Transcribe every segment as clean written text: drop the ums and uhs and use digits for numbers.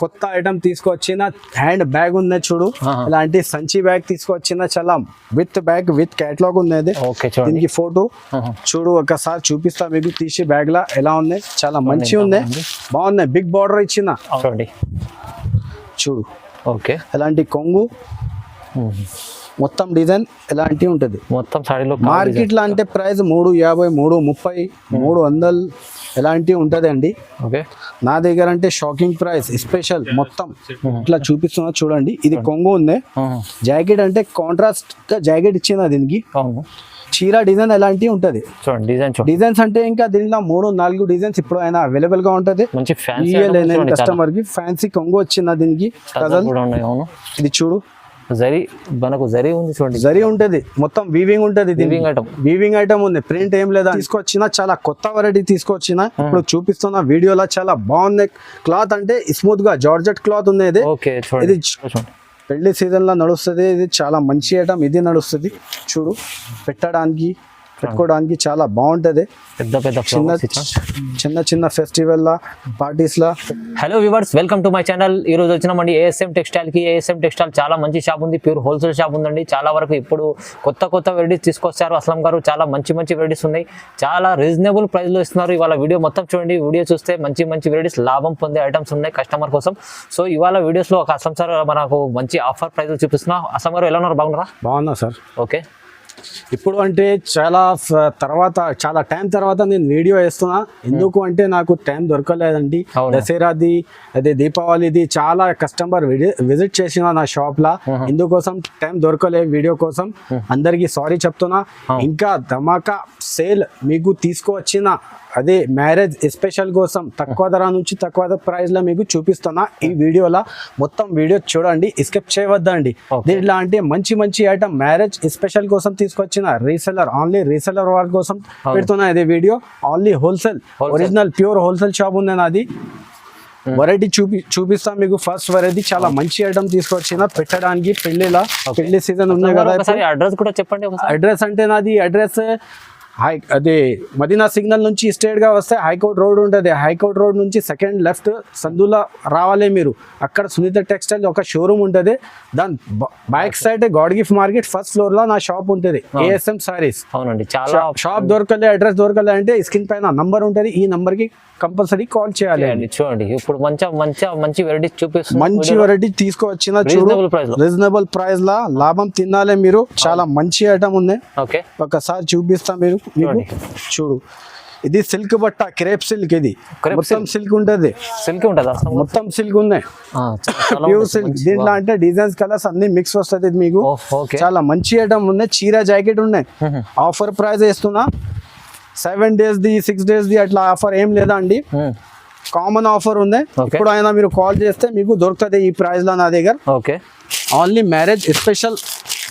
కొత్త ఐటమ్ తీసుకొచ్చిన hand bag ఉంది చూడు, ఇలాంటి సంచి బ్యాగ్ తీసుకొచ్చిన చాలా విత్ బ్యాగ్ విత్ కేటలాగ్ ఉంది. దీనికి ఫోటో చూడు, ఒకసారి చూపిస్తా మీకు తీసి బ్యాగ్ లా ఎలా ఉంది. చాలా మంచి ఉంది, బాగుంది. బిగ్ బార్డర్ ఇచ్చిన చూడు. ఓకే, ఇలాంటి కొంగు మొత్తం డిజైన్ ఎలాంటి ఉంటది. మొత్తం సారీలో మార్కెట్ లో అంటే ప్రైస్ 350, 330, 300 ఎలాంటివి ఉంటది అండి. ఓకే, నా దగ్గర అంటే షాకింగ్ ప్రైస్ స్పెషల్ మొత్తం ఇట్లా చూపిస్తున్నా చూడండి. ఇది కొంగు ఉంది. జాకెట్ అంటే కాంట్రాస్ట్ గా జాకెట్ ఇచ్చింది దీనికి. చీర డిజైన్ ఎలాంటి ఉంటది డిజైన్స్ అంటే ఇంకా దీనిలో 3-4 డిజైన్స్ ఇప్పుడు అయినా అవైలబుల్ గా ఉంటది. కస్టమర్ కి ఫ్యాన్సీ కొంగు వచ్చింది దీనికి. ఇది చూడు, మనకు జరీ ఉంది చూడండి, జరీ ఉంటది, మొత్తం వీవింగ్ ఉంటది. వీవింగ్ ఐటమ్ ఉంది, ప్రింట్ ఏం లేదా. తీసుకొచ్చిన చాలా కొత్త వెరైటీ తీసుకొచ్చిన, ఇప్పుడు చూపిస్తున్న వీడియోలో చాలా బాగుంది. క్లాత్ అంటే స్మూత్ గా జార్జెట్ క్లాత్ ఉంది. ఇది పెళ్లి సీజన్ లో నడుస్తుంది. ఇది చాలా మంచి ఐటమ్, ఇది నడుస్తుంది. చూడు, పెట్టడానికి పెట్టుకోవడానికి చాలా బాగుంటది. చిన్న చిన్న festival law parties law. Hello viewers, welcome to my channel. ఈ రోజు వచ్చినామండి ఏఎస్ఎం టెక్స్టైల్ కి. ఏఎస్ఎం టెక్స్టైల్ చాలా మంచి షాప్ ఉంది, ప్యూర్ హోల్సేల్ షాప్ ఉందండి. చాలా వరకు ఇప్పుడు కొత్త వెరైటీస్ తీసుకొచ్చారు అస్లం గారు. చాలా మంచి వెరైటీస్ ఉన్నాయి, చాలా రీజనబుల్ ప్రైస్ లో ఇస్తున్నారు. ఇవాళ వీడియో మొత్తం చూడండి. వీడియో చూస్తే మంచి వెరైటీస్, లాభం పొందే ఐటమ్స్ ఉన్నాయి కస్టమర్ కోసం. సో ఇవాళ వీడియోస్ లో ఒక అస్లం సార్ మనకు మంచి ఆఫర్ ప్రైస్ చూపిస్తున్నా. అస్లం గారు ఎలా ఉన్నారు? బాగున్నారా? బాగున్నా సార్. ఓకే, ఇప్పుడు అంటే చాలా టైం తర్వాత నేను వీడియో వేస్తున్నా. ఎందుకు అంటే నాకు టైం దొరకలేదండి. దసరాది అదే దీపావళిది చాలా కస్టమర్ విజిట్ చేసిన నా షాప్ లా, ఇందుకోసం టైం దొరకలేదు వీడియో కోసం. అందరికి సారీ చెప్తున్నా. ఇంకా ధమాకా సేల్ మీకు తీసుకువచ్చిన అదే మ్యారేజ్ స్పెషల్ కోసం తక్కువ ధర నుంచి తక్కువ ప్రైస్ లో మీకు చూపిస్తున్నా. ఈ వీడియోలో మొత్తం వీడియో చూడండి, స్కిప్ చేయవద్దండి. దీంట్లో అంటే మంచి ఐటమ్ మ్యారేజ్ స్పెషల్ కోసం తీసుకొచ్చిన రీసెల్లర్, ఓన్లీ రీసెల్లర్ వాళ్ళ కోసం పెడుతున్నా. ఇది video only wholesale, original pure wholesale shop ఉంది నాది. వెరైటీ చూపిస్తా మీకు. ఫస్ట్ వెరైటీ చాలా మంచి ఐటమ్ తీసుకొచ్చిన పెట్టడానికి. పెళ్లి సీజన్ ఉన్నాయి కదా. అడ్రస్ కూడా చెప్పండి. అడ్రస్ అంటే నాది అడ్రస్ అదే మదీనా సిగ్నల్ నుంచి స్ట్రేట్ గా వస్తే హైకోర్ట్ రోడ్ ఉంటుంది. హైకోర్ట్ రోడ్ నుంచి సెకండ్ లెఫ్ట్ సందులో రావాలి మీరు. అక్కడ సునీత టెక్స్టైల్ ఒక షోరూమ్ ఉంటుంది. దాని back side God gift market first floor లో నా షాప్ ఉంటుంది, ఏఎస్ఎం సారీస్. అవునండి, చాలా షాప్ దొరకలే, అడ్రస్ దొరకలే అంటే స్క్రీన్ పైన నంబర్ ఉంటుంది. ఈ నంబర్ కి కంపల్సరీ కాల్ చేయాలి. చూడండి, ఇప్పుడు మంచి వెరైటీ చూపిస్తుంది. మంచి వెరైటీ తీసుకువచ్చిన రీజనబుల్ ప్రైస్ లా లాభం తినాలి మీరు. చాలా మంచి ఐటమ్ ఉంది. ఒకసారి చూపిస్తా మీరు. చూడు, ఇది సిల్క్ బట్ట, క్రేప్ సిల్క్. ఇది మొత్తం సిల్క్ ఉంటది. మొత్తం సిల్క్ ఉన్నాయి, ప్యూర్ సిల్క్. దీంట్లో అంటే డిజైన్స్ కలర్స్ అన్ని మిక్స్ వస్తుంది మీకు. చాలా మంచి ఐటమ్ ఉన్నాయి. చీర జాకెట్ ఉన్నాయి. ఆఫర్ ప్రైస్ వేస్తున్నా. 7 days ది 6 days ది అట్లా ఆఫర్ ఏం లేదా అండి. కామన్ ఆఫర్ ఉంది. ఇప్పుడు అయినా మీరు కాల్ చేస్తే మీకు దొరుకుతుంది ఈ ప్రైస్ లో నా దగ్గర. ఓన్లీ మ్యారేజ్ స్పెషల్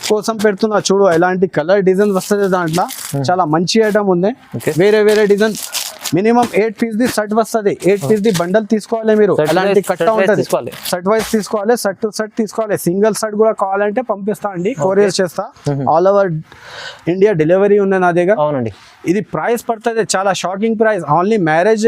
కోసం పెడుతున్నా. చూడు, ఎలాంటి కలర్ డిజైన్ వస్తుంది దాంట్లో. చాలా మంచి ఐటమ్ ఉంది. వేరే design minimum 8 piece the set వస్తుంది. 8 పీస్ ది బండల్ తీసుకోవాలి మీరు. ఎలాంటి కట్ట ఉంటుంది, సెట్ వైజ్ తీసుకోవాలి. సెట్ టు సెట్ తీసుకోవాలి. సింగిల్ సెట్ కూడా కావాలంటే పంపిస్తా అండి, కొరియర్ చేస్తా. ఆల్ ఓవర్ ఇండియా డెలివరీ ఉంది నా దగ్గర. అవునండి, ఇది ప్రైస్ పడుతుంది చాలా shocking price. Only marriage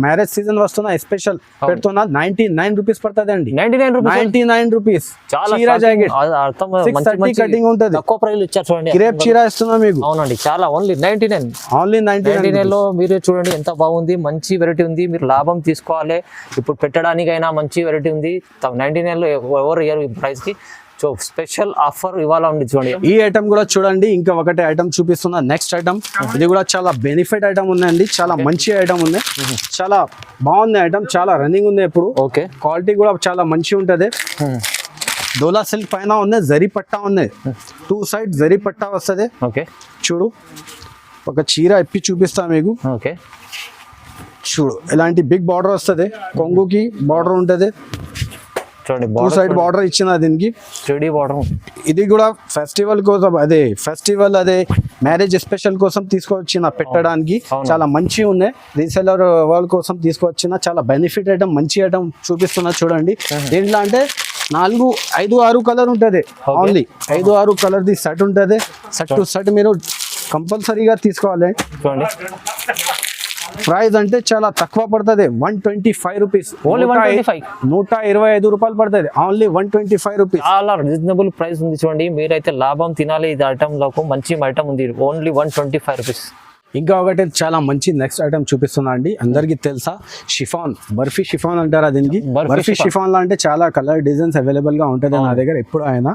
marriage season వస్తున్నా స్పెషల్ పెడుతున్నా. 99 రూపీస్ పడుతుంది అండి. 99 రూపీస్. చీర జాకెట్ 630 కటింగ్ ఉంటుంది. తక్కువ ప్రైస్ ఇచ్చారు చూడండి. క్రేప్ చీర ఇస్తున్నా మీకు. అవునండి, చాలా ఓన్లీ 99 లో మీరు చూడండి ఎంత బాగుంది. మంచి వెరైటీ ఉంది, మీరు లాభం తీసుకోవాలి. ఇప్పుడు పెట్టడానికైనా మంచి వెరైటీ ఉంది. 99 లో ఎవరు ఇయర్ ఈ ప్రైస్ కి. సో స్పెషల్ ఆఫర్ ఇవాళ ఉంది చూడండి. ఈ ఐటమ్ కూడా చూడండి. ఇంకా ఒకటే ఐటమ్ చూపిస్తున్నా. నెక్స్ట్ ఐటమ్, ఇది కూడా చాలా బెనిఫిట్ ఐటమ్ ఉందండి. చాలా మంచి ఐటమ్ ఉంది. చాలా బాగుంది ఐటమ్, చాలా రన్నింగ్ ఉంది ఇప్పుడు. క్వాలిటీ కూడా చాలా మంచి ఉంటది. డోలా సిల్క్ పైన ఉంది, జరీ పట్టా ఉంది. 2 సైడ్ జరీ పట్టా వస్తుంది. చూడు, ఒక చీర ఇప్పి చూపిస్తా మీకు. చూడు, ఇలాంటి బిగ్ బార్డర్ వస్తుంది. కొంగుకి బార్డర్ ఉంటది. 2 సైడ్ బార్డర్ ఇచ్చిన దీనికి. ఇది కూడా ఫెస్టివల్ కోసం, అదే మ్యారేజ్ స్పెషల్ కోసం తీసుకొచ్చిన పెట్టడానికి. చాలా మంచి ఉన్నాయి. రీసెలర్ వాళ్ళ కోసం తీసుకొచ్చిన చాలా బెనిఫిట్ ఐటమ్, మంచి ఐటమ్ చూపిస్తున్నా చూడండి. దీంట్లో అంటే 4, 5, 6 కలర్ ఉంటుంది. ఓన్లీ 5, 6 కలర్ ది సెట్ ఉంటుంది. సెట్ టు సెట్ మీరు కంపల్సరీగా తీసుకోవాలి. చూడండి, ప్రైస్ అంటే చాలా తక్కువ పడుతుంది 125 రూపీస్. ఓన్లీ 125. 125 రూపాయలు పడుతుంది. Only 125 rupees. చాలా రీజనబుల్ ప్రైస్ ఉంది చూడండి. మీరైతే లాభం తినాలి. ఇది ఐటమ్ మంచి ఐటమ్ ఉంది. Only 125 rupees. ఇంకా ఒకటి చాలా మంచి నెక్స్ట్ ఐటమ్ చూపిస్తున్నా అండి. అందరికి తెలుసా, షిఫాన్, బర్ఫీ షిఫాన్ అంటారా దీనికి? బర్ఫీ షిఫాన్ లో అంటే చాలా కలర్ డిజైన్స్ అవైలబుల్ గా ఉంటది నా దగ్గర ఎప్పుడు అయినా.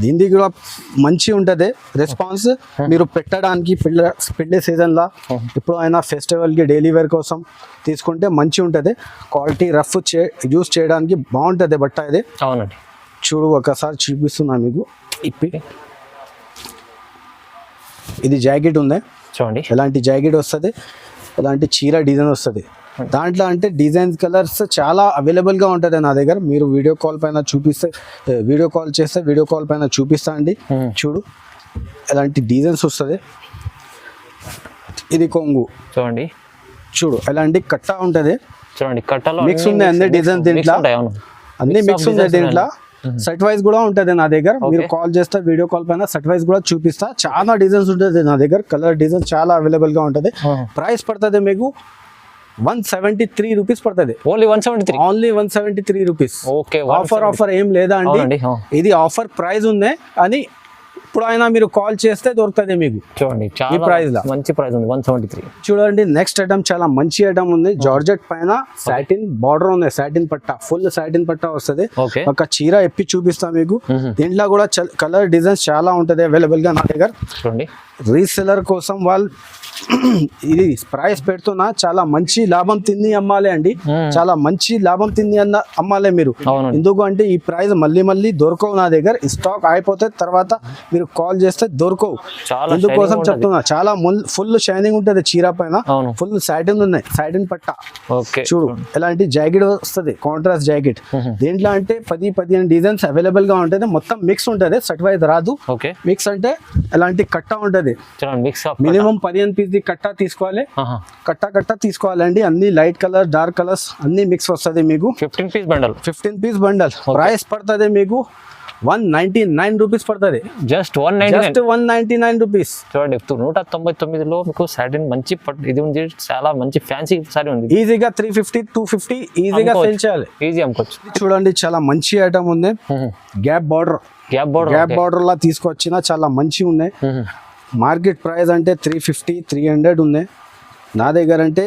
దీనికి కూడా మంచి ఉంటది రెస్పాన్స్. మీరు పెట్టడానికి పెళ్లి సీజన్ లా ఇప్పుడు అయినా ఫెస్టివల్ కి డైలీ వేర్ కోసం తీసుకుంటే మంచి ఉంటది. క్వాలిటీ రఫ్ యూస్ చేయడానికి బాగుంటది బట్ట ఇది. అవునండి. చూడు ఒకసారి చూపిస్తున్నా మీకు. ఇది జాకెట్ ఉంది చూడండి. ఎలాంటి జాకెట్ వస్తుంది, ఎలాంటి చీర డిజైన్ వస్తుంది. దాంట్లో అంటే డిజైన్స్ కలర్స్ చాలా అవైలబుల్గా ఉంటుంది నా దగ్గర. మీరు వీడియో కాల్ పైన వీడియో కాల్ పైన చూపిస్తా అండి. చూడు ఎలాంటి డిజైన్స్ వస్తుంది. ఇది కొంగు చూడండి. చూడు ఎలాంటి కట్ట ఉంటుంది. చూడండి కట్టలో మిక్స్ ఉంది అన్ని డిజైన్ దీంట్లో, అన్ని మిక్స్ ఉంది దీంట్లో. సెట్ వైజ్ కూడా ఉంటుంది నా దగ్గర. మీరు కాల్ చేస్తే వీడియో కాల్ పైన సెట్ వైజ్ కూడా చూపిస్తా. చాలా డిజైన్స్ ఉంటుంది నా దగ్గర. కలర్ డిజైన్ చాలా అవైలబుల్ గా ఉంటుంది. ప్రైస్ పడుతుంది మీకు 173 రూపీస్ పడుతుంది. Only 173. Only 173 rupees. Okay. Offer ఏం లేదా అండి. ఇది ఆఫర్ ప్రైస్ ఉంది అని ఇప్పుడు అయినా మీరు కాల్ చేస్తే దొరుకుతుంది మీకు. చూడండి చాలా ప్రైస్ లో మంచి ప్రైస్ ఉంది 173. చూడండి నెక్స్ట్ ఐటమ్ చాలా మంచి ఐటమ్ ఉంది. జార్జెట్ పైన సాటిన్ బార్డర్ ఉంది. సాటిన్ పట్ట, ఫుల్ సాటిన్ పట్ట వస్తుంది. ఒక చీర ఎప్పి చూపిస్తా మీకు. దీంట్లో కూడా కలర్ డిజైన్స్ చాలా ఉంటది అవైలబుల్ గా నా దగ్గర. చూడండి రీసెలర్ కోసం వాళ్ళు ఇది ప్రైస్ పెడుతున్నా చాలా మంచి లాభం తిని అమ్మాలి అండి. చాలా మంచి లాభం తిని అమ్మాలి మీరు. ఎందుకు అంటే ఈ ప్రైస్ మళ్ళీ దొరకవు నా దగ్గర. స్టాక్ అయిపోతే తర్వాత మీరు కాల్ చేస్తే దొరకవు. ఎందుకోసం చెప్తున్నా. చాలా ఫుల్ షైనింగ్ ఉంటది చీర పైన. ఫుల్ సాటిన్ ఉన్నాయి, సాటిన్ పట్ట. చూడు ఎలాంటి జాకెట్ వస్తుంది, కాంట్రాస్ట్ జాకెట్. దీంట్లో అంటే 10-15 డిజైన్స్ అవైలబుల్ గా ఉంటది. మొత్తం మిక్స్ ఉంటది, సెట్ వైజ్ రాదు. మిక్స్ అంటే ఎలాంటి కట్ట ఉంటది. మినిమం 15 పీస్ కట్ట తీసుకోవాలి. కట్ట తీసుకోవాలండి. అన్ని లైట్ కలర్, డార్క్ కలర్స్ అన్ని మిక్స్ వస్తుంది మీకు. 15 పీస్ బండల్. ప్రైస్ పడుతుంది మీకు 199 రూపీస్ పడుతుంది. Just 199 rupees. చూడండి 199లో మీకు సాటిన్ మంచి ఇది ఉంది. చాలా మంచి ఫ్యాన్సీ సారీ ఉంది. ఈజీగా 350-250 ఈజీగా సేల్ చేయాలి. ఈజీ అమ్ముకోవచ్చు. చూడండి చాలా మంచి ఐటమ్ ఉంది. గ్యాప్ బార్డర్ లా తీసుకొచ్చిన చాలా మంచి ఉన్నాయి. మార్కెట్ ప్రైస్ అంటే 350-300 ఉన్నాయి. నా దగ్గర అంటే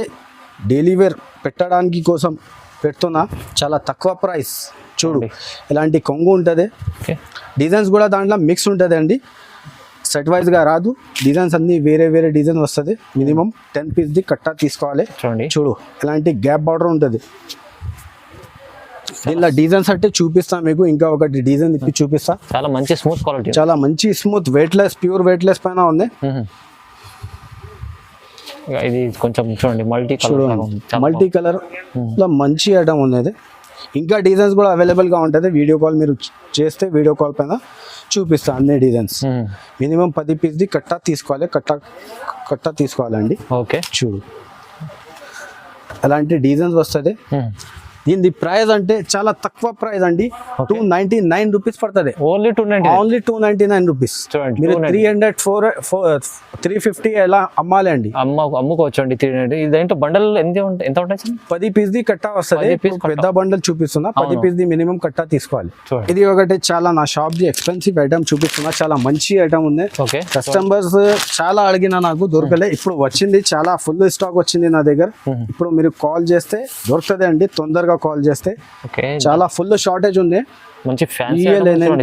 డైలీ వేర్ పెట్టడానికి కోసం పెడుతున్నా చాలా తక్కువ ప్రైస్. చూడు ఇలాంటి కొంగు ఉంటుంది. డిజైన్స్ కూడా దాంట్లో మిక్స్ ఉంటుంది అండి. సెట్ వైజ్గా రాదు. డిజైన్స్ అన్ని వేరే డిజైన్ వస్తుంది. మినిమం 10 పీస్ది కట్ట తీసుకోవాలి. చూడు ఇలాంటి గ్యాప్ బార్డర్ ఉంటుంది. దీనిలో డిజైన్స్ అంటే చూపిస్తా మీకు. ఇంకా ఒకటి డిజైన్ ఇప్పి చూపిస్తా. చాలా మంచి స్మూత్ క్వాలిటీ, చాలా మంచి స్మూత్ ప్యూర్ వెయిట్లెస్ పైన ఉంది. ఇది కొంచెం చూడండి మల్టీ కలర్ లో మంచి ఐటమ్ ఉంది. ఇంకా డిజైన్స్ కూడా అవైలబుల్ గా ఉంటుంది. వీడియో కాల్ మీరు చేస్తే వీడియో కాల్ పైన చూపిస్తా అన్ని డిజైన్స్. మినిమం 10 పీస్ది కట్ట తీసుకోవాలి. కట్ట తీసుకోవాలండి. ఓకే. చూడు అలాంటి డిజైన్స్ వస్తుంది. దీని ప్రైస్ అంటే చాలా తక్కువ ప్రైస్ అండి. 299 రూపీస్ పడుతుంది. Only 299 rupees. మీరు 350 ఎలా అమ్మాలి అండి. అమ్ముకోవచ్చు అండి. 390. ఇదేంటో బండల్ ఎంత ఉంటాయి? 10 పీస్ది కట్ట వస్తుంది. పెద్ద బండల్ చూపిస్తున్నా. 10 పీస్ది మినిమం కట్ట తీసుకోవాలి. ఇది ఒకటి చాలా నా షాప్ ది ఎక్స్పెన్సివ్ ఐటమ్ చూపిస్తున్నా. చాలా మంచి ఐటమ్ ఉంది. కస్టమర్స్ చాలా అడిగినా నాకు దొరకలే. ఇప్పుడు వచ్చింది, చాలా ఫుల్ స్టాక్ వచ్చింది నా దగ్గర. ఇప్పుడు మీరు కాల్ చేస్తే దొరుకుతుంది అండి. తొందరగా కాల్ చేస్తే. చాలా ఫుల్ షార్టేజ్ ఉంది. మంచి ఫ్యాన్సీ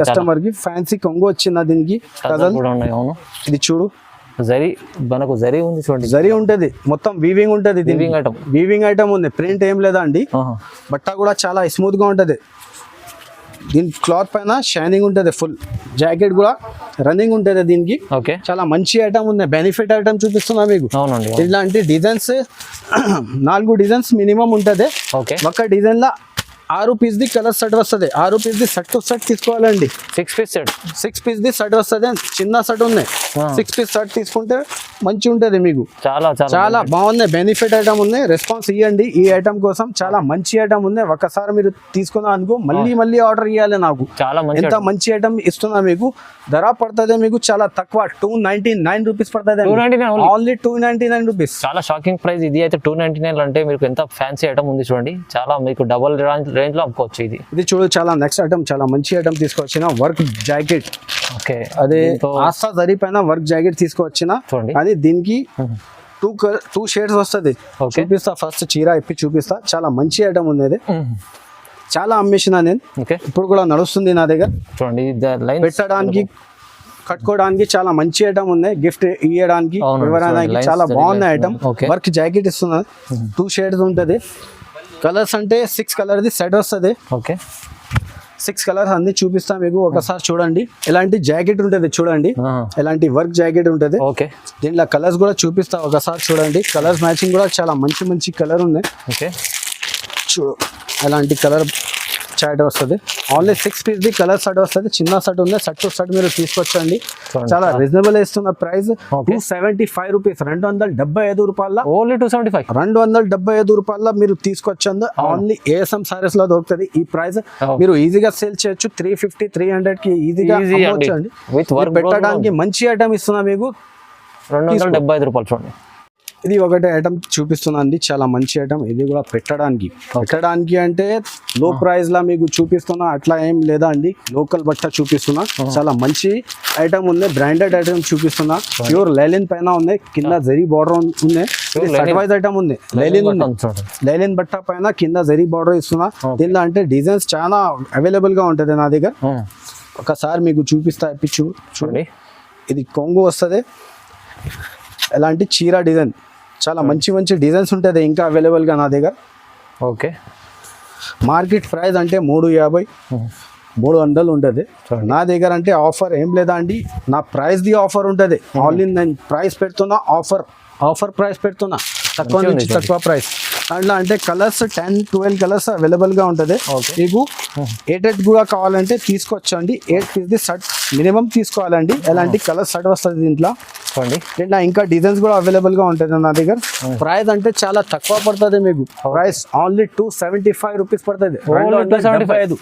కస్టమర్ కి ఫ్యాన్సీ కొంగు వచ్చింది. దీనికి ఇది చూడు మనకు జరీ ఉంది. చూడండి జరీ ఉంటది. మొత్తం వీవింగ్ ఉంటది. వీవింగ్ ఐటమ్ ఉంది. ప్రింట్ ఏం లేదా అండి. బట్ట కూడా చాలా స్మూత్ గా ఉంటది. దీని క్లాత్ పైన షైనింగ్ ఉంటుంది. ఫుల్ జాకెట్ కూడా రన్నింగ్ ఉంటుంది దీనికి. చాలా మంచి ఐటమ్ ఉంది. బెనిఫిట్ ఐటమ్ చూపిస్తున్నా మీకు. ఇలాంటి డిజైన్స్ 4 డిజైన్స్ మినిమం ఉంటుంది. ఒక డిజైన్ లా 6 పీస్ ది కలర్ సెట్ వస్తుంది, 6 piece the set to set తీసుకోవాలండి. 6 piece set, 6 piece the set వస్తుంది, చిన్న సెట్ ఉన్నాయి. 6 పీస్ సెట్ తీసుకుంటే మంచి ఉంటుంది మీకు. చాలా బాగున్నాయి, బెనిఫిట్ ఐటమ్ ఉంది. రెస్పాన్స్ ఇవ్వండి ఈ ఐటమ్ కోసం, చాలా మంచి ఐటమ్ ఉంది. ఒకసారి మీరు తీసుకున్నా అనుకో మళ్ళీ ఆర్డర్ ఇవ్వాలి నాకు. ఎంత మంచి ఐటమ్ ఇస్తున్నా మీకు. ధర పడుతుంది మీకు చాలా తక్కువ, 299 రూపీస్ పడుతుంది, ఓన్లీ 299 రూపీస్. చాలా షాకింగ్ ప్రైస్ ఇది అయితే. 299 అంటే మీకు ఎంత ఫ్యాన్సీ ఐటమ్ ఉంది చూడండి. చాలా మీకు డబుల్ రేంజ్ లో అమ్ముకోవచ్చు. ఇది చూడు, చాలా నెక్స్ట్ ఐటమ్, చాలా మంచి ఐటమ్ తీసుకొచ్చిన వర్క్ జాకెట్. ఓకే, అదే ఆస్తా జరీ పైన వర్క్ జాకెట్ తీసుకొచ్చిన. అది దీనికి 2 షేడ్స్ వస్తుంది. చూపిస్తా, ఫస్ట్ చీర ఇప్పి చూపిస్తా. చాలా మంచి ఐటమ్ ఉంది అది. చాలా అమ్మేసిన నేను, ఇప్పుడు కూడా నడుస్తుంది నా దగ్గర. చూడండి, పెట్టడానికి కట్టుకోవడానికి చాలా మంచి ఐటమ్ ఉంది. గిఫ్ట్ ఇవ్వడానికి ఎవరైనా చాలా బాగుంది ఐటమ్. వర్క్ జాకెట్ ఇస్తున్నా, 2 షేడ్స్ ఉంటుంది. కలర్స్ అంటే 6 కలర్ ది సెట్ వస్తుంది. ఓకే, 6 కలర్స్ అన్ని చూపిస్తా మీకు. ఒకసారి చూడండి, ఎలాంటి జాకెట్ ఉంటుంది చూడండి, ఎలాంటి వర్క్ జాకెట్ ఉంటుంది. ఓకే, దీంట్లో కలర్స్ కూడా చూపిస్తా, ఒకసారి చూడండి. కలర్స్ మ్యాచింగ్ కూడా చాలా మంచి కలర్ ఉంది. ఓకే, చూడు, ఎలాంటి కలర్ చాట్ వస్తుంది. Only 6 piece the colour set వస్తుంది. చిన్న సెట్ ఉంది, సెట్ టు సెట్ మీరు తీసుకొచ్చండి. చాలా రీజనబుల్ ఇస్తున్న ప్రైస్ 275 రూపీస్, 275 రూపాయల. ఓన్లీ 275, 275 రూపాయల మీరు తీసుకొచ్చండి. ఓన్లీ ఏఎస్ఎం సారీస్ లో దొరుకుతుంది ఈ ప్రైస్. మీరు ఈజీగా సేల్ చేయొచ్చు, 350, 300 కి ఈజీగా అమ్మొచ్చండి. పెట్టడానికి మంచి ఐటమ్ ఇస్తున్నా మీకు, 275 రూపాయలు. చూడండి, ఇది ఒకటి ఐటమ్ చూపిస్తున్నా అండి, చాలా మంచి ఐటమ్. ఇది కూడా పెట్టడానికి అంటే లో ప్రైస్ లా మీకు చూపిస్తున్నా, అట్లా ఏం లేదా అండి. లోకల్ బట్ట చూపిస్తున్నా, చాలా మంచి ఐటమ్ ఉంది. బ్రాండెడ్ ఐటమ్ చూపిస్తున్నా. ప్యూర్ లైలిన్ పైన ఉంది, కింద జరీ బార్డర్ ఉంది. సర్వైజ్ ఐటమ్ ఉంది, లైలిన్ బట్ట పైన కింద జరీ బార్డర్ ఇస్తున్నా. దీనిలో అంటే డిజైన్స్ చాలా అవైలబుల్ గా ఉంటది నా దగ్గర. ఒకసారి మీకు చూపిస్తా, చూడండి. ఇది కొంగు వస్తుంది, ఎలాంటి చీర డిజైన్, చాలా మంచి డిజైన్స్ ఉంటుంది ఇంకా అవైలబుల్గా నా దగ్గర. ఓకే, మార్కెట్ ప్రైస్ అంటే 350, 300 ఉంటుంది. నా దగ్గర అంటే ఆఫర్ ఏం లేదా అండి, నా ప్రైస్ ది ఆఫర్ ఉంటుంది. ఓన్లీ నేను ప్రైస్ పెడుతున్నా, ఆఫర్ ప్రైస్ పెడుతున్నా, తక్కువ నుంచి తక్కువ ప్రైస్. అట్లా అంటే కలర్స్ 10-12 కలర్స్ అవైలబుల్గా ఉంటుంది. మీకు 8 కూడా కావాలంటే తీసుకొచ్చండి. 8 పీస్ ది షర్ట్ మినిమం తీసుకోవాలండి. ఎలాంటి కలర్ షర్ట్ వస్తుంది దీంట్లో. ఇంకా డిజైన్స్ కూడా అవైలబుల్ గా ఉంటుంది నా దగ్గర. ప్రైస్ అంటే చాలా తక్కువ పడుతుంది మీకు. ప్రైస్ ఓన్లీ 275 రూపీస్ పడుతుంది, 275,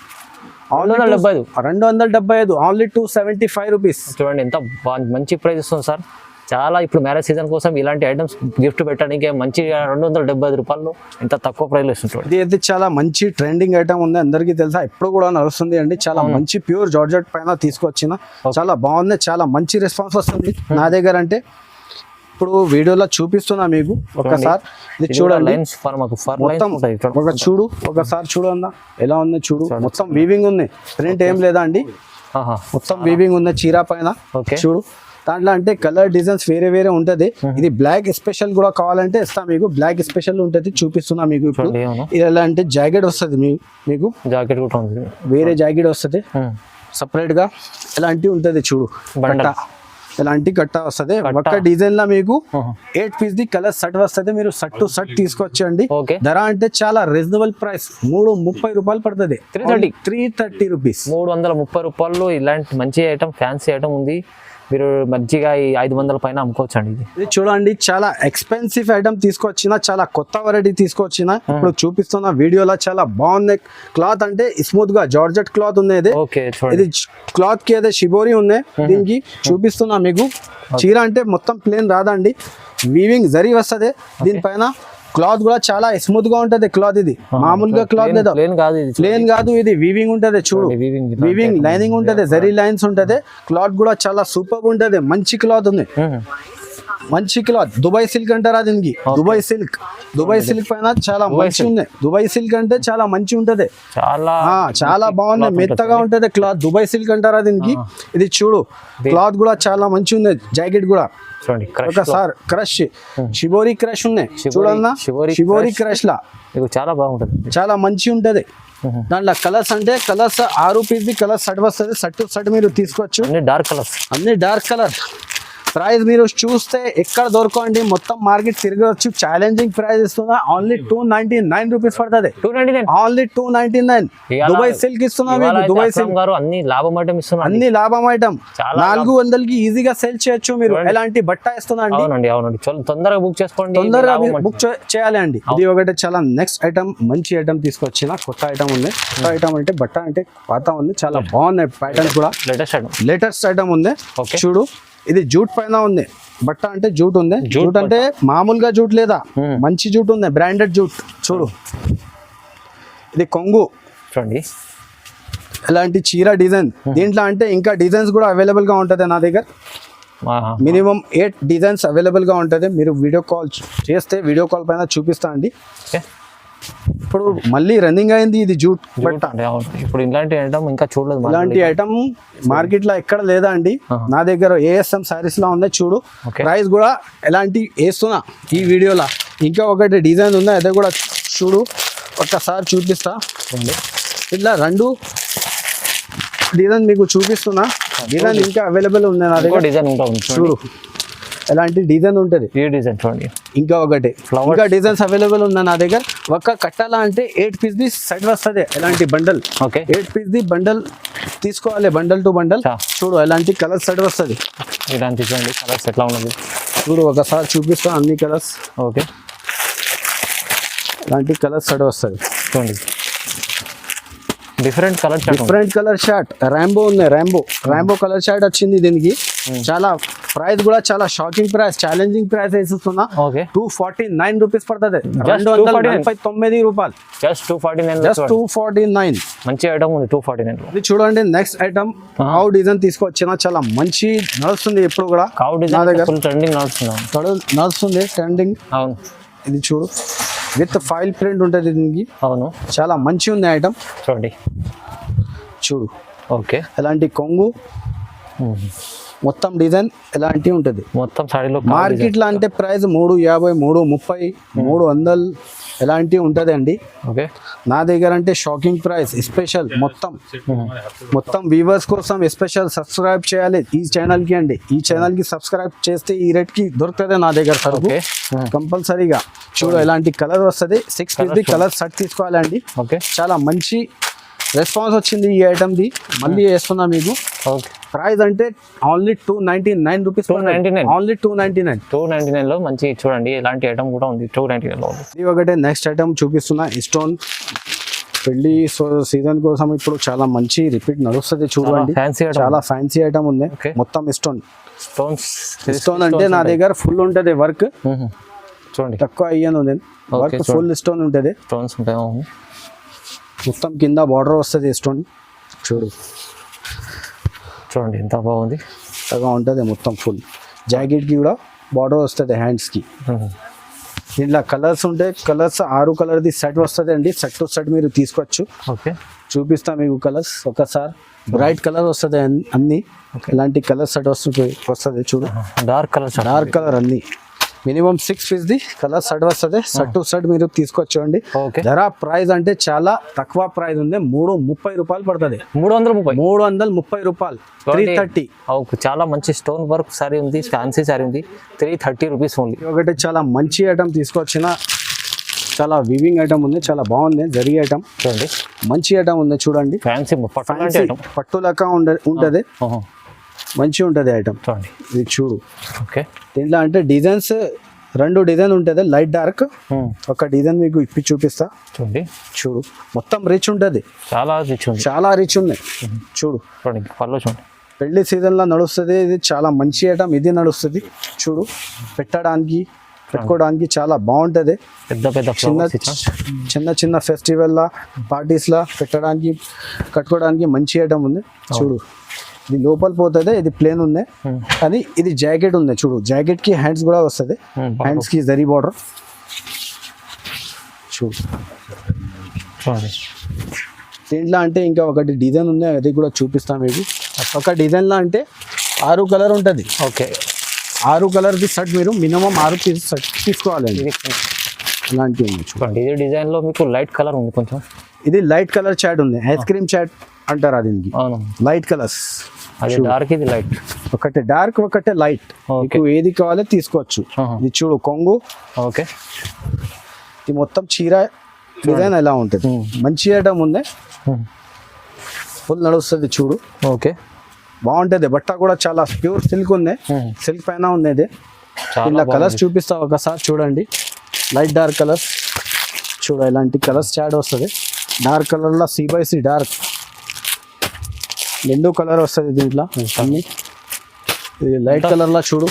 ఓన్లీ 275 రూపీస్. చూడండి, ఎంత మంచి ప్రైస్ ఇస్తుంది సార్. చాలా ఇప్పుడు మ్యారేజ్ సీజన్ కోసం ఇలాంటి ఐటమ్స్ గిఫ్ట్ పెట్టడానికి మంచి 275 రూపాయలు ఎంత తక్కువ ప్రైస్ ఇస్తుంది. ఇది అయితే చాలా మంచి ట్రెండింగ్ ఐటమ్ ఉంది, అందరికీ తెలుసా, ఎప్పుడు కూడా నడుస్తుంది అండి. చాలా మంచి ప్యూర్ జార్జెట్ పైన తీసుకొచ్చిన, చాలా బాగుంది. చాలా మంచి రెస్పాన్స్ వస్తుంది నా దగ్గర. అంటే ఇప్పుడు వీడియోలో చూపిస్తున్నా మీకు, ఒకసారి ఇది చూడండి. మొత్తం ఒకసారి చూడండి ఎలా ఉంది. చూడు, మొత్తం వీవింగ్ ఉంది, ప్రింట్ ఏం లేదా అండి, మొత్తం వీవింగ్ ఉంది చీర పైన. చూడు, దాంట్లో అంటే కలర్ డిజైన్స్ వేరే ఉంటుంది. ఇది బ్లాక్ స్పెషల్ కూడా కావాలంటే ఇస్తా మీకు, బ్లాక్ స్పెషల్ ఉంటుంది, చూపిస్తున్నా మీకు. ఇప్పుడు ఇది ఎలా అంటే జాకెట్ వస్తుంది మీకు, జాకెట్ కూడా వేరే జాకెట్ వస్తుంది సపరేట్ గా. ఎలాంటి ఉంటుంది చూడు, ఎలాంటి గట్ట వస్తుంది. ఒక్క డిజైన్ లా మీకు 8 పీస్ ది కలర్ సెట్ వస్తుంది. మీరు షర్ట్ టు షర్ట్ తీసుకొచ్చండి. ధర అంటే చాలా రీజనబుల్ ప్రైస్, 330 రూపాయలు పడుతుంది, 330 రూపీస్, 330 రూపాయలు. ఇలాంటి మంచి ఐటమ్, ఫ్యాన్సీ ఐటమ్ ఉంది. మీరు మంచిగా ఈ 500 పైన అమ్ముకోవచ్చండి. ఇది చూడండి, చాలా ఎక్స్పెన్సివ్ ఐటమ్ తీసుకొచ్చిన, చాలా కొత్త వెరైటీ తీసుకొచ్చిన. ఇప్పుడు చూపిస్తున్న వీడియోలో చాలా బాగుంది. క్లాత్ అంటే స్మూత్ గా జార్జెట్ క్లాత్ ఉంది. ఇది క్లాత్ కి అదే షిబోరి ఉంది. దీనికి చూపిస్తున్నా మీకు. చీర అంటే మొత్తం ప్లేన్ రాదండి, వీవింగ్ జరీ వస్తుంది. దీనిపైన క్లాత్ కూడా చాలా స్మూత్ గా ఉంటది. క్లాత్ ఇది మామూలుగా క్లాత్ లేదా, ప్లేన్ కాదు, ఇది వీవింగ్ ఉంటది. చూడు, వీవింగ్ లైనింగ్ ఉంటది, జరీ లైన్స్ ఉంటది. క్లాత్ కూడా చాలా సూపర్ ఉంటది, మంచి క్లాత్ ఉంది, మంచి క్లాత్. దుబాయ్ సిల్క్ అంటారా దీనికి, దుబాయ్ సిల్క్ పైన చాలా మంచి ఉంది. దుబాయ్ సిల్క్ అంటే చాలా మంచి ఉంటది, చాలా బాగుంది, మెత్తగా ఉంటది క్లాత్. దుబాయ్ సిల్క్ అంటారా దీనికి. ఇది చూడు, క్లాత్ కూడా చాలా మంచి ఉంది. జాకెట్ కూడా ఒకసారి క్రష్, షిబోరి క్రష్ ఉన్నాయి చూడన్నా. షిబోరి క్రష్ లా చాలా బాగుంటది, చాలా మంచి ఉంటది. దాంట్లో కలర్స్ అంటే colours 6 piece the colour set వస్తుంది. సెట్ టు సెట్ మీరు తీసుకోవచ్చు. అన్ని డార్క్ కలర్, ప్రైస్ మీరు చూస్తే ఎక్కడ దొరకండి, మొత్తం మార్కెట్ తిరగవచ్చు. ఛాలెంజింగ్ ప్రైస్ ఇస్తున్నా, ఓన్లీ 299 రూపీస్ పడుతుంది. 299 ఓన్లీ 299. దుబాయ్ సిల్క్ ఇస్తున్నా మీకు. దుబాయ్ సిల్క్ గారు అన్ని లాభం ఐటమ్ ఇస్తున్నారు. అన్ని లాభం ఐటమ్ 400కి ఈజీగా సేల్ చేయొచ్చు మీరు. ఎలాంటి బట్ట ఇస్తున్నా అండి. అవునండి తొందరగా బుక్ చేసుకోండి, తొందరగా బుక్ చేయాలి అండి. ఇది ఒకటి చాలా నెక్స్ట్ ఐటమ్, మంచి ఐటమ్ తీసుకొచ్చిన కొత్త ఐటమ్ ఉంది. కొత్త ఐటమ్ అంటే బట్ట అంటే పాత ఉంది, చాలా బాగున్నాయి ప్యాటర్న్స్ కూడా. లేటెస్ట్ ఐటమ్ ఉంది. చూడు ఇది జూట్ పైన ఉంది. బట్ట అంటే జూట్ ఉంది. జూట్ అంటే మామూలుగా జూట్ లేదా, మంచి జూట్ ఉంది, బ్రాండెడ్ జూట్. చూడు ఇది కొంగు చూడండి, ఇలాంటి చీర డిజైన్. దీంట్లో అంటే ఇంకా డిజైన్స్ కూడా అవైలబుల్ గా ఉంటది నా దగ్గర. మినిమం 8 డిజైన్స్ అవైలబుల్ గా ఉంటది. మీరు వీడియో కాల్ చేస్తే వీడియో కాల్ పైన చూపిస్తా అండి. ఇప్పుడు మళ్ళీ రన్నింగ్ అయింది ఇది జూట్ బట్ట. ఇప్పుడు ఇలాంటి ఐటమ్ ఇంకా చూడలేదు. ఇలాంటి ఐటమ్ మార్కెట్ లో ఎక్కడ లేదా అండి. నా దగ్గర ASM సారీస్ లో ఉంది. చూడు ప్రైస్ కూడా ఎలాంటి వేస్తున్నా ఈ వీడియోలో. ఇంకా ఒకటి డిజైన్ ఉంది, అదే కూడా చూడు, ఒక్కసారి చూపిస్తా. ఇట్లా 2 డిజైన్ మీకు చూపిస్తున్నా. డిజైన్ ఇంకా అవైలబుల్ ఉంది నా దగ్గర. డిజైన్ ఉంటుంది చూడు, ఎలాంటి డిజైన్ ఉంటుంది. ఈ డిజైన్ చూడండి. ఇంకా ఒకటి ఇంకా డిజైన్స్ అవైలబుల్ ఉంది నా దగ్గర. ఒక్క కట్టాలా అంటే 8 పీస్ ది సెట్ వస్తుంది. ఎలాంటి బండల్ 8 పీస్ ది బండల్ తీసుకోవాలి, బండల్ టు బండల్. చూడు ఎలాంటి కలర్ సెట్ వస్తుంది. ఇలాంటి చూడండి కలర్స్ ఎట్లా ఉన్నది చూడు, ఒకసారి చూపిస్తాను అన్ని కలర్స్. ఓకే, ఇలాంటి కలర్ సెట్ వస్తుంది. చూడండి డిఫరెంట్ కలర్ షర్ట్. రాంబో ఉంది, రాంబో కలర్ షర్ట్ వచ్చింది దీనికి. చాలా ప్రైస్ కూడా చాలా షాకింగ్ ప్రైస్, ఛాలెంజింగ్ ప్రైస్ వేస్తున్నా. 249 రూపీస్ పడుతుంది. 249 రూపాయలు. జస్ట్ 249. మంచి ఐటమ్ ఉంది 249. ఇది చూడండి నెక్స్ట్ ఐటమ్. కావ్ డిజైన్ తీసుకొచ్చిన, చాలా మంచి నడుస్తుంది. ఇప్పుడు కూడా కావ్ డిజైన్ ట్రెండింగ్ నడుస్తుంది ట్రెండింగ్. అవును, ఇది చూడు విత్ ఫైల్ ప్రింట్ ఉంటుంది దీనికి. అవును, చాలా మంచి ఉంది ఐటమ్. చూడండి చూడు. ఓకే, ఎలాంటి కొంగు మొత్తం డిజైన్ ఎలాంటి ఉంటుంది. మొత్తం సారీలో మార్కెట్ లో అంటే ప్రైస్ 350, 330, 300 ఎలాంటివి ఉంటుంది అండి. ఓకే, నా దగ్గర అంటే షాకింగ్ ప్రైస్ స్పెషల్. మొత్తం వ్యూవర్స్ కోసం స్పెషల్. సబ్స్క్రైబ్ చేయాలి ఈ ఛానల్ కి అండి. ఈ ఛానల్ కి సబ్స్క్రైబ్ చేస్తే ఈ రేట్ కి దొరుకుతుంది నా దగ్గర సరుకు కంపల్సరీగా. చూడు ఎలాంటి కలర్ వస్తుంది. 6 పీస్ కలర్ సెట్ తీసుకోవాలండి. ఓకే, చాలా మంచి రెస్పాన్స్ వచ్చింది ఈ ఐటమ్ ది. మళ్ళీ వేస్తున్నా మీకు. ప్రైస్ అంటే ఓన్లీ 299 రూపీస్. ఓన్లీ 299 లో మంచి చూడండి ఇలాంటి ఐటమ్ కూడా ఉంది. 299 లో ఉంది. ఇది ఒకటే నెక్స్ట్ ఐటమ్ చూపిస్తున్నా. స్టోన్ పెళ్లి సీజన్ కోసం ఇప్పుడు చాలా మంచి రిపీట్ నడుస్తుంది. చూడండి చాలా ఫ్యాన్సీ ఐటమ్ ఉంది. మొత్తం స్టోన్ అంటే నా దగ్గర ఫుల్ ఉంటది వర్క్. చూడండి తక్కువ అయ్యాను నేను. వర్క్ ఫుల్ స్టోన్ ఉంటది. స్టోన్స్ ఉంటాయి మొత్తం కింద బార్డర్ వస్తుంది స్టోన్. చూడండి ఎంత బాగుంది. బాగా ఉంటుంది మొత్తం ఫుల్. జాకెట్ కి కూడా బార్డర్ వస్తుంది హ్యాండ్స్ కి. దీంట్లో కలర్స్ ఉంటాయి. కలర్స్ 6 కలర్ ది సెట్ వస్తుంది అండి. సెట్ టు సెట్ మీరు తీసుకోవచ్చు. ఓకే, చూపిస్తా మీకు కలర్స్ ఒకసారి. బ్రైట్ కలర్ వస్తుంది అన్ని. ఇలాంటి కలర్ సెట్ వస్తుంది. చూడు డార్క్ కలర్ అన్ని. Minimum 6 piece the colour set వస్తుంది. సెట్ టు సెట్ మీరు తీసుకోవచ్చండి. ధర ప్రైస్ అంటే చాలా తక్కువ ప్రైస్ ఉంది. 330 రూపాయలు పడుతుంది. 330 రూపాయలు. 330. చాలా మంచి స్టోన్ వర్క్ సారీ ఉంది, ఫ్యాన్సీ సారీ ఉంది. 330 రూపీస్ ఓన్లీ. ఒకటి చాలా మంచి ఐటమ్ తీసుకొచ్చిన. చాలా వివింగ్ ఐటమ్ ఉంది, చాలా బాగుంది. జరీ ఐటమ్ చూడండి, మంచి ఐటమ్ ఉంది. చూడండి ఫ్యాన్సీ పట్టు లెక్క ఉంటది. మంచి ఉంటుంది ఐటమ్. ఇది చూడు. ఓకే, దీంట్లో అంటే డిజైన్స్ 2 డిజైన్ ఉంటుంది. Light dark. ఒక డిజైన్ మీకు ఇప్పి చూపిస్తా. చూడు మొత్తం రిచ్ ఉంటుంది. చాలా రిచ్ ఉంది. చూడు పెళ్లి సీజన్ లో నడుస్తుంది. ఇది చాలా మంచి ఐటమ్. ఇది నడుస్తుంది. చూడు పెట్టుకోవడానికి చాలా బాగుంటుంది. చిన్న ఫెస్టివల్ లా పార్టీస్ లా కట్టుకోవడానికి మంచి ఐటమ్ ఉంది. చూడు ఇది లోపల పోతుంది. ఇది ప్లేన్ ఉంది కానీ ఇది జాకెట్ ఉంది. చూడు జాకెట్ కి హ్యాండ్స్ కూడా వస్తుంది. హ్యాండ్స్ కి జరీ బార్డర్. చూడు దీంట్లో అంటే ఇంకా ఒకటి డిజైన్ ఉంది, అది కూడా చూపిస్తాను మీకు. ఒక డిజైన్ లో అంటే 6 కలర్ ఉంటుంది. ఓకే, 6 కలర్ ది సెట్ మీరు మినిమం 6 పీస్ సెట్ తీసుకోవాలండి. ఇలాంటివి చూడండి. ఇది డిజైన్ లో మీకు లైట్ కలర్ ఉంది కొంచెం. ఇది లైట్ కలర్ చాట్ ఉంది. ఐస్ క్రీమ్ చాట్ అంటారా దీనికి. అవును, లైట్ కలర్స్, అది డార్క్, ఇది లైట్. ఒకటే డార్క్ ఒకటే లైట్, మీకు ఏది కావాలో తీసుకోవచ్చు. ఇది చూడు కొంగు. ఓకే, ఇది మొత్తం చీర డిజైన్ ఎలా ఉంటుంది, మంచి ఐటమ్ ఉంది, ఫుల్ నడుస్తుంది చూడు. ఓకే, బాగుంటది బట్ట కూడా చాలా ప్యూర్ సిల్క్ ఉంది, సిల్క్ పైన ఉంది ఇది. ఇలా కలర్స్ చూపిస్తా ఒకసారి చూడండి. లైట్ డార్క్ కలర్స్ చూడు, ఇలాంటి కలర్స్ చాట్ వస్తుంది. డార్క్ కలర్లో C/C డార్క్ రెండు కలర్ వస్తుంది దీంట్లో అన్ని. ఇది లైట్ కలర్లో చూడు,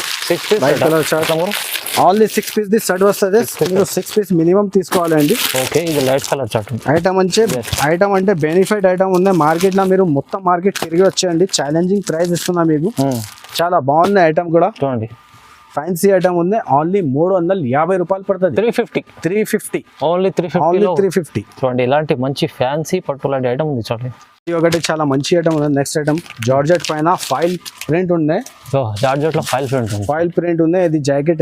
light colour chart. Only 6 piece the set వస్తుంది, మీరు 6 పీస్ మినిమం తీసుకోవాలండి. ఓకే, ఇది లైట్ కలర్ చాట్. ఐటమ్ అంటే బెనిఫిట్ ఐటమ్ ఉంది. మార్కెట్లో మీరు మొత్తం మార్కెట్ తిరిగి వచ్చేయండి, ఛాలెంజింగ్ ప్రైస్ ఇస్తున్నా మీకు. చాలా బాగుంది ఐటమ్ కూడా, చూడండి. ఫ్యాన్సీ ఐటమ్ ఉంది. ఓన్లీ 350 రూపాయలు పడుతుంది. 350 ఓన్లీ 350. చూడండి, ఇలాంటి మంచి ఫ్యాన్సీ పట్టు లాంటి ఐటమ్ ఉంది చూడండి. ఇది ఒకటి చాలా మంచి ఐటమ్ ఉంది. నెక్స్ట్ ఐటమ్ జార్జెట్ పైన ఫైల్ ప్రింట్ ఉంది. జార్జెట్ లో ఫైల్ ప్రింట్ ఉంది. ఇది జాకెట్,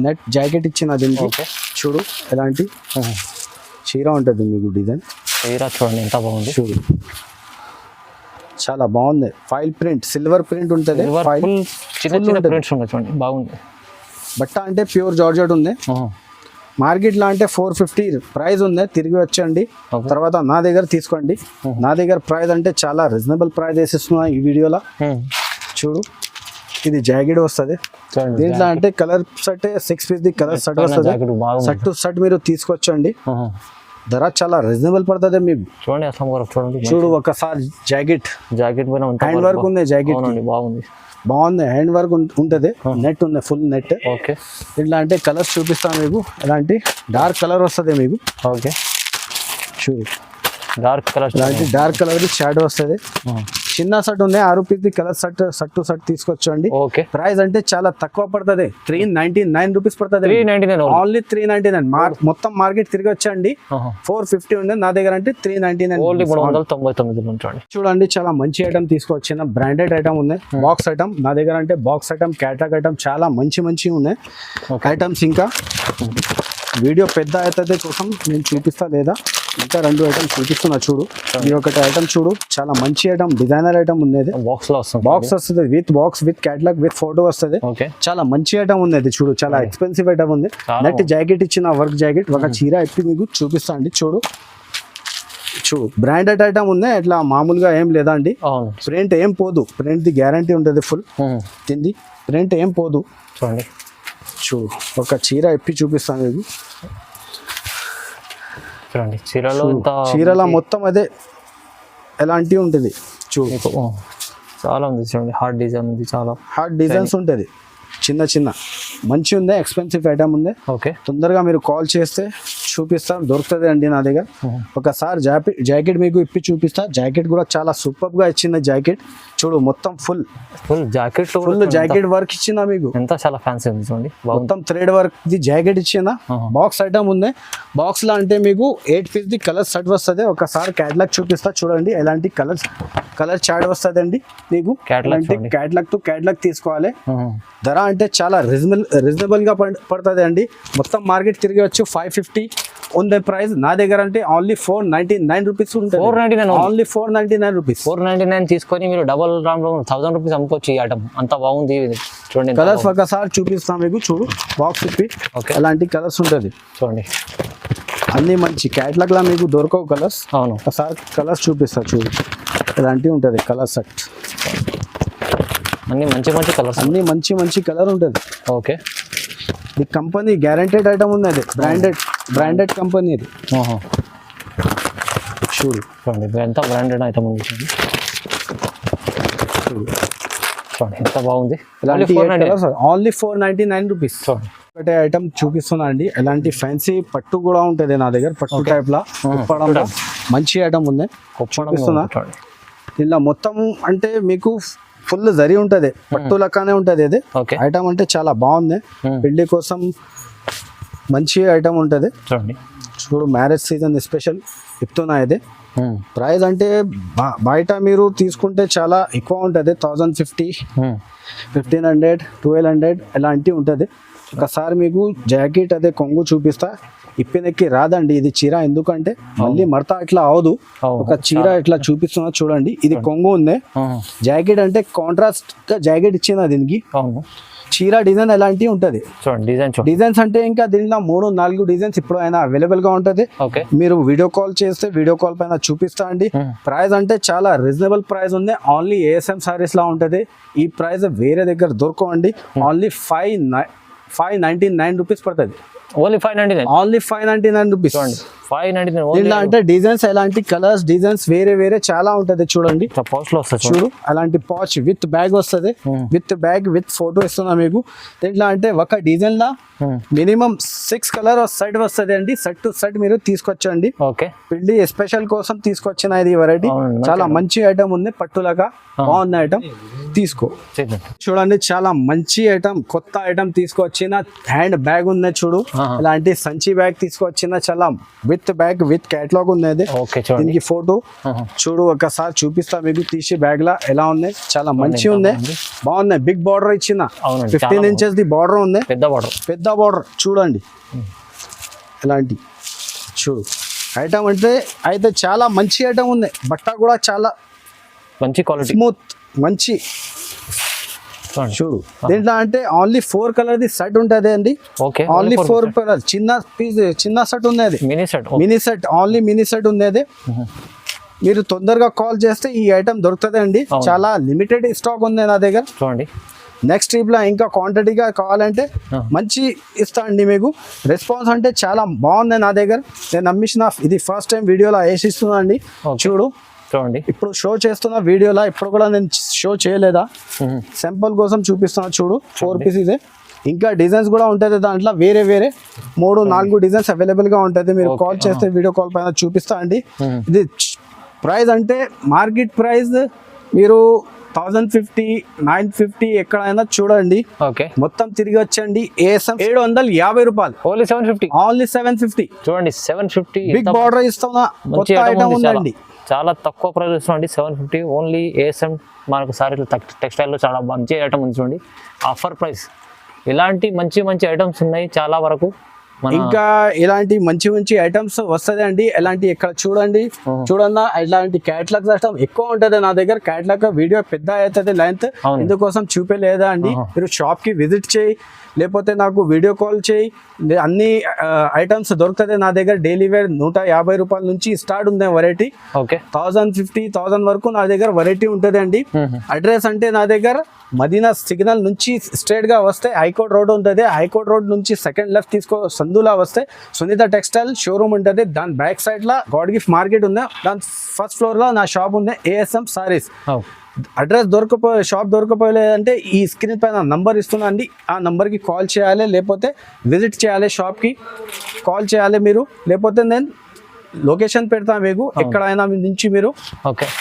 నెట్ జాకెట్ ఇచ్చిన దీనికి. చూడు ఎలాంటి చీర ఉంటుంది మీకు, డిజైన్ చీర చూడండి ఎంత బాగుంది. చూడు చాలా బాగుంది. ఫైల్ ప్రింట్, సిల్వర్ ప్రింట్ ఉంటుంది. చిన్న ప్రింట్స్ ఉన్నాయి చూడండి, బాగుంది. బట్ట అంటే ప్యూర్ జార్జెట్ ఉంది. మార్కెట్ లో అంటే 450 ప్రైస్ ఉంది. తిరిగి వచ్చండి, తర్వాత నా దగ్గర తీసుకోండి. నా దగ్గర ప్రైస్ అంటే చాలా రీజనబుల్ ప్రైస్ వేసిస్తున్నా ఈ వీడియోలో. చూడు ఇది జాకెట్ వస్తుంది దీంట్లో. అంటే colour set 6 piece the colour set వస్తుంది. సెట్ టు సెట్ మీరు తీసుకొచ్చండి. ధర చాలా రీజనబుల్ పడుతుంది మీకు. చూడండి చూడండి, చూడు ఒకసారి జాకెట్ పైన హ్యాండ్ వర్క్ ఉంది. జాకెట్ బాగుంది, హ్యాండ్ వర్క్ ఉంటుంది. నెట్ ఉంది, ఫుల్ నెట్. ఓకే, ఇట్లా అంటే కలర్స్ చూపిస్తాను మీకు. ఇలాంటి డార్క్ కలర్ వస్తుంది మీకు. ఓకే, చూడు డార్క్ కలర్, ఇలాంటి డార్క్ కలర్ షాడో వస్తుంది. చిన్న సెట్ ఉంది, 6 rupees colour set to set తీసుకొచ్చండి. ఓకే, ప్రైస్ అంటే చాలా తక్కువ పడుతుంది. 399 రూపీస్ పడుతుంది. 399 ఓన్లీ 399. మొత్తం మార్కెట్ తిరిగి వచ్చండి. 450 ఉంది నా దగ్గర, అంటే 399. 399. చూడండి చాలా మంచి ఐటమ్ తీసుకొచ్చిన, బ్రాండెడ్ ఐటమ్ ఉంది. బాక్స్ ఐటమ్ నా దగ్గర, అంటే బాక్స్ ఐటమ్, క్యాటలాగ్ ఐటమ్ చాలా మంచి ఉన్నాయి ఐటమ్స్. ఇంకా వీడియో పెద్ద అవుతుంది కోసం నేను చూపిస్తా, లేదా ఇంకా 2 ఐటమ్స్ చూపిస్తున్నా. చూడు ఇది ఒకటి ఐటమ్ చూడు, చాలా మంచి ఐటమ్, డిజైనర్ ఐటమ్ ఉంది. బాక్స్ వస్తుంది, with box, with catalogue, with photo వస్తుంది. చాలా మంచి ఐటమ్ ఉంది. అది చూడు చాలా ఎక్స్పెన్సివ్ ఐటమ్ ఉంది. నెట్ జాకెట్ ఇచ్చిన, వర్క్ జాకెట్. ఒక చీర ఇప్పి మీకు చూపిస్తా అండి. చూడు బ్రాండెడ్ ఐటమ్ ఉంది. ఇట్లా మామూలుగా ఏం లేదా అండి. ప్రింట్ ఏం పోదు, ప్రింట్ ది గ్యారంటీ ఉంటుంది ఫుల్. తింది ప్రింట్ ఏం పోదు. చూడండి, చూడు ఒక చీర ఇప్పి చూపిస్తాను మీకు. చూడండి చీరలో మొత్తం అదే ఎలాంటి ఉంటుంది. చూడు చాలా ఉంది. చూడండి హార్డ్ డిజైన్ ఉంది, చాలా హార్డ్ డిజైన్స్ ఉంటుంది. చిన్న మంచి ఉంది, ఎక్స్పెన్సివ్ ఐటమ్ ఉంది. ఓకే, తొందరగా మీరు కాల్ చేస్తే చూపిస్తాను, దొరుకుతుంది అండి నా దగ్గర. ఒకసారి జాకెట్ మీకు ఇప్పి చూపిస్తా. జాకెట్ కూడా చాలా సూపర్ గా ఇచ్చింది జాకెట్. చూడు మొత్తం ఫుల్ జాకెట్ వర్క్ ఇచ్చిందా మీకు. ఎంత చాలా ఫ్యాన్సీ ఉంది చూడండి. మొత్తం థ్రెడ్ వర్క్ ది జాకెట్ ఇచ్చిందా. బాక్స్ ఐటమ్ ఉంది. బాక్స్ లో అంటే మీకు 8 పీస్ ది కలర్ సెట్ వస్తుంది. ఒకసారి క్యాటలాగ్ చూపిస్తా చూడండి. ఎలాంటి కలర్ చార్ట్ వస్తుంది అండి మీకు. క్యాటలాగ్ టు క్యాటలాగ్ తీసుకోవాలి. ధర అంటే చాలా రీజనబుల్ గా పడుతుంది అండి. మొత్తం మార్కెట్ తిరిగి వచ్చి 550 ఉంది ప్రైస్. నా దగ్గర అంటే ఓన్లీ 499 రూపీస్ ఉంటుంది. 499 ఓన్లీ 499 రూపీస్. 499 తీసుకొని మీరు డబల్ రామ్ 1000 రూపీస్ అమ్ముకోవచ్చు ఈ ఐటమ్. అంత బాగుంది చూడండి. కలర్స్ ఒకసారి చూపిస్తాం మీకు. చూడు బాక్స్ ఇప్పి ఎలాంటి కలర్స్ ఉంటుంది చూడండి. అన్ని మంచి క్యాటలాగ్ లా మీకు దొరకవు కలర్స్. అవును, ఒకసారి కలర్స్ చూపిస్తా చూడు. ఎలాంటి ఉంటుంది కలర్ సెట్. అన్ని మంచి కలర్స్, అన్ని మంచి కలర్ ఉంటుంది. ఓకే, ఇది కంపెనీ గ్యారంటెడ్ ఐటమ్ ఉంది. అది బ్రాండెడ్ కంపెనీ ఇది. చూడు ఎంత బ్రాండెడ్ ఐటమ్ ఉంది చూడండి. ఎంత బాగుంది. Only 499 rupees. ఒకటే ఐటమ్ చూపిస్తున్నా అండి. ఎలాంటి ఫ్యాన్సీ పట్టు కూడా ఉంటుంది నా దగ్గర. పట్టు టైప్ లా కుప్పడంలో మంచి ఐటమ్ ఉంది. చూపిస్తున్నా. ఇలా మొత్తం అంటే మీకు ఫుల్ జరి ఉంటది, పట్టు లెక్కనే ఉంటది. ఇది ఐటమ్ అంటే చాలా బాగుంది. పెళ్లి కోసం మంచి ఐటమ్ ఉంటది. చూడు మ్యారేజ్ సీజన్ స్పెషల్ చెప్తున్నా. ఇది ప్రైస్ అంటే బయట మీరు తీసుకుంటే చాలా ఎక్కువ ఉంటుంది. 1050, 1500, 1200 ఇలాంటివి ఉంటుంది. ఒకసారి మీకు జాకెట్ అదే కొంగు చూపిస్తా. ఇప్పినెక్కి రాదండి ఇది చీర, ఎందుకంటే మళ్ళీ మడత ఇట్లా అవదు. ఒక చీర ఇట్లా చూపిస్తున్నా చూడండి, ఇది కొంగు ఉంది. జాకెట్ అంటే కాంట్రాస్ట్ గా జాకెట్ ఇచ్చింది దీనికి. చీర డిజైన్ ఎలాంటి ఉంటది చూడండి, డిజైన్స్ అంటే ఇంకా దీంట్లో 3-4 డిజైన్స్ ఇప్పుడు అయినా అవైలబుల్ గా ఉంటది. మీరు వీడియో కాల్ చేస్తే వీడియో కాల్ పైన చూపిస్తా అండి. ప్రైస్ అంటే చాలా రీజనబుల్ ప్రైస్ ఉంది, ఓన్లీ ASM సారీస్ లా ఉంటది. ఈ ప్రైస్ వేరే దగ్గర దొరకండి. ఓన్లీ 599 రూపీస్ పడుతుంది. Only 599 rupees. 599 దీంట్లో అంటే డిజైన్స్ ఎలాంటి కలర్స్ డిజైన్స్ వేరే చాలా ఉంటది. చూడండి చూడు, అలాంటి పాచ్ విత్ బ్యాగ్ వస్తుంది, విత్ ఫోటో ఇస్తున్నా మీకు. దీంట్లో అంటే ఒక డిజైన్ లా మినిమం 6 కలర్ సెట్ వస్తుంది అండి. సెట్ టు సెట్ మీరు తీసుకొచ్చండి. పెళ్లి స్పెషల్ కోసం తీసుకొచ్చిన ఇది వెరైటీ. చాలా మంచి ఐటమ్ ఉంది, పట్టులాగా బాగుంది ఐటమ్, తీసుకో. చూడండి చాలా మంచి ఐటమ్, కొత్త ఐటమ్ తీసుకొచ్చిన. హ్యాండ్ బ్యాగ్ ఉంది చూడు, ఇలాంటి సంచి బ్యాగ్ తీసుకొచ్చిన. చాలా విత్ బ్యాగ్ విత్ క్యాటలాగ్ ఉంది. దీనికి ఫోటో చూడు, ఒకసారి చూపిస్తా మీకు తీసి బ్యాగ్ లా ఎలా ఉంది. చాలా మంచి ఉంది, బాగుంది. బిగ్ బార్డర్ ఇచ్చిన, 15 ఇంచెస్ ది బార్డర్ ఉంది, పెద్ద బార్డర్. చూడండి ఇలాంటి చూడు ఐటమ్ అంటే అయితే చాలా మంచి ఐటమ్ ఉంది. బట్ట కూడా చాలా మంచి క్వాలిటీ, స్మూత్ మంచి. చూడు దీంట్లో అంటే ఓన్లీ 4 కలర్ ది సెట్ ఉంటది అండి. Only 4 colour. చిన్న పీస్, చిన్న సెట్ ఉంది అది, mini set, only mini set ఉంది అది. మీరు తొందరగా కాల్ చేస్తే ఈ ఐటమ్ దొరుకుతుంది అండి. చాలా లిమిటెడ్ స్టాక్ ఉంది నా దగ్గర. చూడండి నెక్స్ట్ ట్రిప్ లో ఇంకా క్వాంటిటీగా కావాలంటే మంచి ఇస్తా అండి మీకు. రెస్పాన్స్ అంటే చాలా బాగుంది నా దగ్గర. నేను అమ్మించిన ఇది ఫస్ట్ టైం వీడియోలో వేసిస్తున్నా అండి. చూడు చూడండి, ఇప్పుడు షో చేస్తున్న వీడియోలో ఇప్పుడు కూడా నేను షో చేయలేదా, సింపుల్ కోసం చూపిస్తున్నా. చూడు 4 పీసెస్. ఇంకా డిజైన్స్ కూడా ఉంటుంది దాంట్లో, వేరే 3-4 డిజైన్స్ అవైలబుల్ గా ఉంటుంది. మీరు కాల్ చేస్తే వీడియో కాల్ పైన చూపిస్తా అండి. ఇది ప్రైస్ అంటే మార్కెట్ ప్రైస్ మీరు 1050, 950 ఎక్కడైనా చూడండి. మొత్తం తిరిగి వచ్చండి. ASM 750 రూపాయలు, ఓన్లీ 750. చూడండి 750 బిగ్ బార్డర్ ఇస్తున్నా, కొత్త ఐటమ్ ఉందండి. చాలా తక్కువ ప్రైస్ ఇస్తున్నాండి, 750 ఓన్లీ. ASM మనకు సారీలు టెక్స్టైల్లో చాలా మంచి ఐటమ్ ఉంది చూడండి, ఆఫర్ ప్రైస్. ఇలాంటి మంచి ఐటమ్స్ ఉన్నాయి చాలా వరకు. ఇంకా ఇలాంటి మంచి ఐటమ్స్ వస్తుంది అండి. ఎలాంటి ఇక్కడ చూడండి, చూడన్నా ఇలాంటి క్యాటలాగ్ ఐటమ్ ఎక్కువ ఉంటది నా దగ్గర. క్యాటలాగ్ వీడియో పెద్ద అవుతుంది లెంత్, ఇందుకోసం చూపేలేదా అండి. మీరు షాప్ కి విజిట్ చేయి, లేకపోతే నాకు వీడియో కాల్ చేయి. అన్ని ఐటమ్స్ దొరుకుతుంది నా దగ్గర. డైలీ వేర్ 150 రూపాయల నుంచి స్టార్ట్ ఉంది వెరైటీ. 1050-1000 వరకు నా దగ్గర వెరైటీ ఉంటుంది అండి. అడ్రస్ అంటే నా దగ్గర మదీనా సిగ్నల్ నుంచి స్ట్రైట్ గా వస్తే హైకోర్ట్ రోడ్ ఉంటుంది. హైకోర్ట్ రోడ్ నుంచి సెకండ్ లెఫ్ట్ తీసుకో, సందులా వస్తే సునీత టెక్స్టైల్ షోరూమ్ ఉంటుంది. దాని బ్యాక్ సైడ్ లా గాడ్ గిఫ్ట్ మార్కెట్ ఉంది. దాని ఫస్ట్ ఫ్లోర్ లో నా షాప్ ఉంది, ASM సారీస్. అడ్రస్ షాప్ దొరకపోలేదంటే ఈ స్క్రీన్ పైన నంబర్ ఇస్తున్నా అండి. ఆ నంబర్కి కాల్ చేయాలి, లేకపోతే విజిట్ చేయాలి, షాప్కి కాల్ చేయాలి మీరు. లేకపోతే నేను లొకేషన్ పెడతా మీకు, ఎక్కడైనా నుంచి మీరు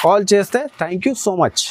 కాల్ చేస్తే. Thank you so much.